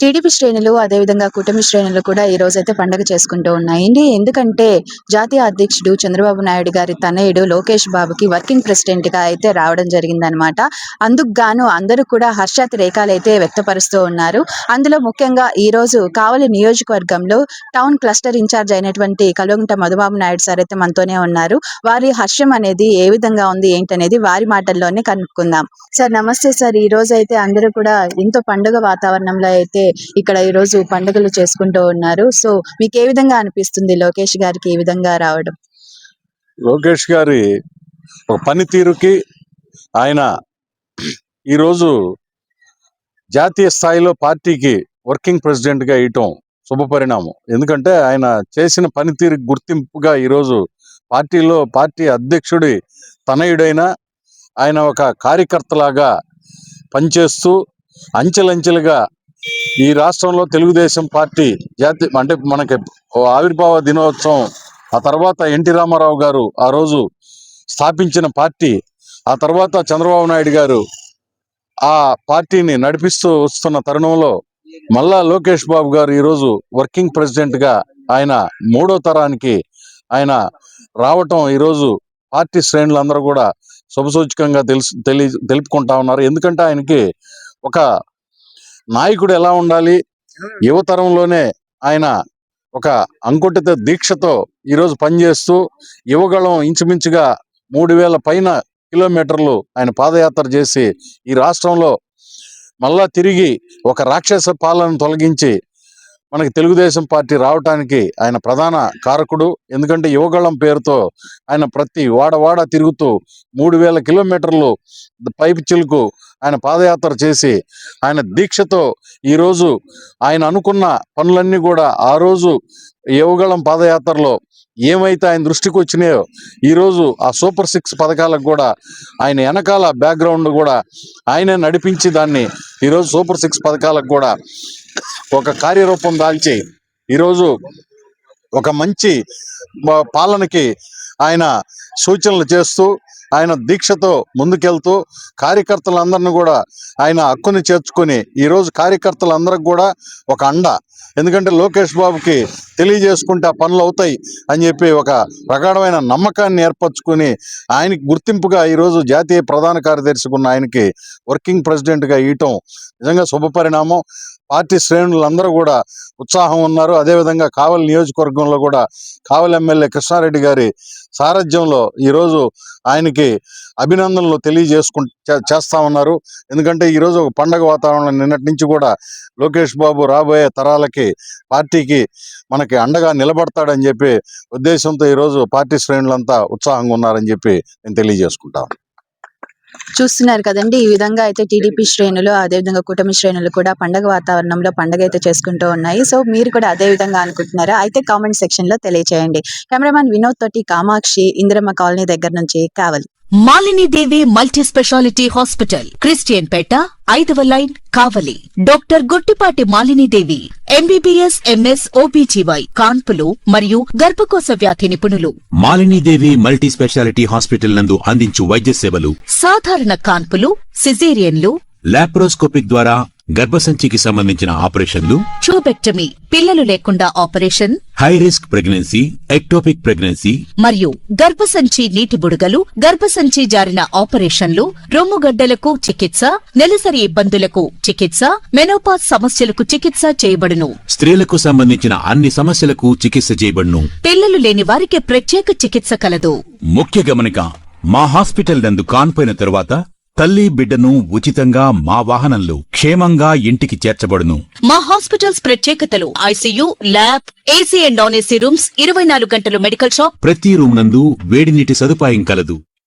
TDP శ్రేణులు అదేవిధంగా కూటమి శ్రేణులు కూడా ఈ రోజైతే పండుగ చేసుకుంటూ ఉన్నాయండి. ఎందుకంటే జాతీయ అధ్యక్షుడు చంద్రబాబు నాయుడు గారి తనయుడు లోకేష్ బాబుకి వర్కింగ్ ప్రెసిడెంట్ గా అయితే రావడం జరిగిందనమాట. అందుకు గాను అందరూ కూడా హర్షాతిరేకాలు అయితే వ్యక్తపరుస్తూ ఉన్నారు. అందులో ముఖ్యంగా ఈ రోజు కావలి నియోజకవర్గంలో టౌన్ క్లస్టర్ ఇన్ఛార్జ్ అయినటువంటి కల్వకుంట్ల మధుబాబు నాయుడు సార్ అయితే మనతోనే ఉన్నారు. వారి హర్షం అనేది ఏ విధంగా ఉంది ఏంటనేది వారి మాటల్లోనే కనుక్కుందాం. సార్ నమస్తే సార్. ఈ రోజు అయితే అందరూ కూడా ఎంతో పండుగ వాతావరణంలో అయితే ఇక్కడ ఈ రోజు పండుగలు చేసుకుంటూ ఉన్నారు. సో మీకు ఏ విధంగా అనిపిస్తుంది లోకేష్ గారికి ఈ విధంగా రావడం? లోకేష్ గారి ఒక పనితీరుకి ఆయన ఈరోజు జాతీయ స్థాయిలో పార్టీకి వర్కింగ్ ప్రెసిడెంట్ గా ఇయటం శుభపరిణామం. ఎందుకంటే ఆయన చేసిన పనితీరుకి గుర్తింపుగా ఈరోజు పార్టీ అధ్యక్షుడి తనయుడైన ఆయన ఒక కార్యకర్తలాగా పనిచేస్తూ అంచెలంచెలుగా ఈ రాష్ట్రంలో తెలుగుదేశం పార్టీ అంటే మనకి ఆవిర్భావ దినోత్సవం, ఆ తర్వాత ఎన్టీ రామారావు గారు ఆ రోజు స్థాపించిన పార్టీ, ఆ తర్వాత చంద్రబాబు నాయుడు గారు ఆ పార్టీని నడిపిస్తూ వస్తున్న తరుణంలో మళ్ళా లోకేష్ బాబు గారు ఈరోజు వర్కింగ్ ప్రెసిడెంట్ గా ఆయన 3వ తరానికి ఆయన రావటం ఈరోజు పార్టీ శ్రేణులందరూ కూడా శుభసూచకంగా తెలుపుకుంటా ఉన్నారు. ఎందుకంటే ఆయనకి ఒక నాయకుడు ఎలా ఉండాలి, యువతరంలోనే ఆయన ఒక అంకుటిత దీక్షతో ఈరోజు పనిచేస్తూ యువగళం ఇంచుమించుగా 3000 పైన కిలోమీటర్లు ఆయన పాదయాత్ర చేసి ఈ రాష్ట్రంలో మళ్ళా తిరిగి ఒక రాక్షస పాలన తొలగించి మనకి తెలుగుదేశం పార్టీ రావటానికి ఆయన ప్రధాన కారకుడు. ఎందుకంటే యువగళం పేరుతో ఆయన ప్రతి వాడవాడ తిరుగుతూ 3000 కిలోమీటర్లు పైపు చిలుకు ఆయన పాదయాత్ర చేసి ఆయన దీక్షతో ఈరోజు ఆయన అనుకున్న పనులన్నీ కూడా ఆ రోజు యువగళం పాదయాత్రలో ఏమైతే ఆయన దృష్టికి వచ్చినాయో ఈరోజు ఆ సూపర్ 6 పథకాలకు కూడా ఆయన వెనకాల బ్యాక్గ్రౌండ్ కూడా ఆయనే నడిపించి దాన్ని ఈరోజు సూపర్ 6 పథకాలకు కూడా ఒక కార్యరూపం దాల్చి ఈరోజు ఒక మంచి పాలనకి ఆయన సూచనలు చేస్తూ ఆయన దీక్షతో ముందుకెళ్తూ కార్యకర్తలందరినీ కూడా ఆయన హక్కుని చేర్చుకొని ఈరోజు కార్యకర్తలందరికి కూడా ఒక అండ. ఎందుకంటే లోకేష్ బాబుకి తెలియజేసుకుంటే ఆ పనులు అవుతాయి అని చెప్పి ఒక ప్రగాఢమైన నమ్మకాన్ని ఏర్పరచుకుని ఆయనకి గుర్తింపుగా ఈరోజు జాతీయ ప్రధాన కార్యదర్శిగా ఉన్న ఆయనకి వర్కింగ్ ప్రెసిడెంట్గా ఇయటం నిజంగా శుభపరిణామం. పార్టీ శ్రేణులందరూ కూడా ఉత్సాహం ఉన్నారు. అదేవిధంగా కావలి నియోజకవర్గంలో కూడా కావలి ఎమ్మెల్యే కృష్ణారెడ్డి గారి సారథ్యంలో ఈరోజు ఆయనకి అభినందనలు చేస్తా ఉన్నారు. ఎందుకంటే ఈరోజు ఒక పండగ వాతావరణం నిన్నటి నుంచి కూడా లోకేష్ బాబు రాబోయే తరాలకి పార్టీకి మనకి అండగా నిలబడతాడని చెప్పి ఉద్దేశంతో ఈరోజు పార్టీ శ్రేణులంతా ఉత్సాహంగా ఉన్నారని చెప్పి నేను తెలియజేసుకుంటాను. చూస్తున్నారు కదండి, ఈ విధంగా అయితే టీడీపీ శ్రేణులు అదేవిధంగా కూటమి శ్రేణులు కూడా పండగ వాతావరణంలో పండగ అయితే చేసుకుంటూ ఉన్నాయి. సో మీరు కూడా అదే విధంగా అనుకుంటున్నారా? అయితే కామెంట్ సెక్షన్ లో తెలియచేయండి. కెమెరామ్యాన్ వినోద్ తోటి కామాక్షి, ఇందిరమ్మ కాలనీ దగ్గర నుంచి కావలి. మాలిని దేవి మల్టీ స్పెషాలిటీ హాస్పిటల్, క్రిస్టియన్ పేట, 5వ లైన్, కావలి. డాక్టర్ గుట్టిపాటి మాలిని దేవి ఎంబీబీఎస్, ఎంఎస్, ఓబీజీవై, కాన్పులు మరియు గర్భకోశ వ్యాధి నిపుణులు. మాలిని దేవి మల్టీ స్పెషాలిటీ హాస్పిటల్ నందు అందించు వైద్య సేవలు: సాధారణ కాన్పులు, సిజేరియన్లు, లాప్రోస్కోపిక్ ద్వారా గర్భసంచికి సంబంధించిన ఆపరేషన్లు, ట్యూబెక్టమీ, పిల్లలు లేకుండా operation, high risk pregnancy, ectopic pregnancy మరియు గర్భసంచి నీటి బుడగలు, గర్భసంచి జారిన ఆపరేషన్లు, రొమ్ముగడ్డలకు చికిత్స, నెలసరి ఇబ్బందులకు చికిత్స, మెనోపాజ్ సమస్యలకు చికిత్స చేయబడును. స్త్రీలకు సంబంధించిన అన్ని సమస్యలకు చికిత్స చేయబడును. పిల్లలు లేని వారికి ప్రత్యేక చికిత్స కలదు. ముఖ్య గమనిక: మా హాస్పిటల్ నందు కాన్పోయిన తరువాత తల్లి బిడ్డను ఉచితంగా మా వాహనంలో క్షేమంగా ఇంటికి చేర్చబడును. మా హాస్పిటల్స్ ప్రత్యేకతలు: ICU, lab, AC and non AC rooms, 24 గంటలు మెడికల్ షాప్, ప్రతి రూమ్ నందు వేడి నీటి సదుపాయం కలదు.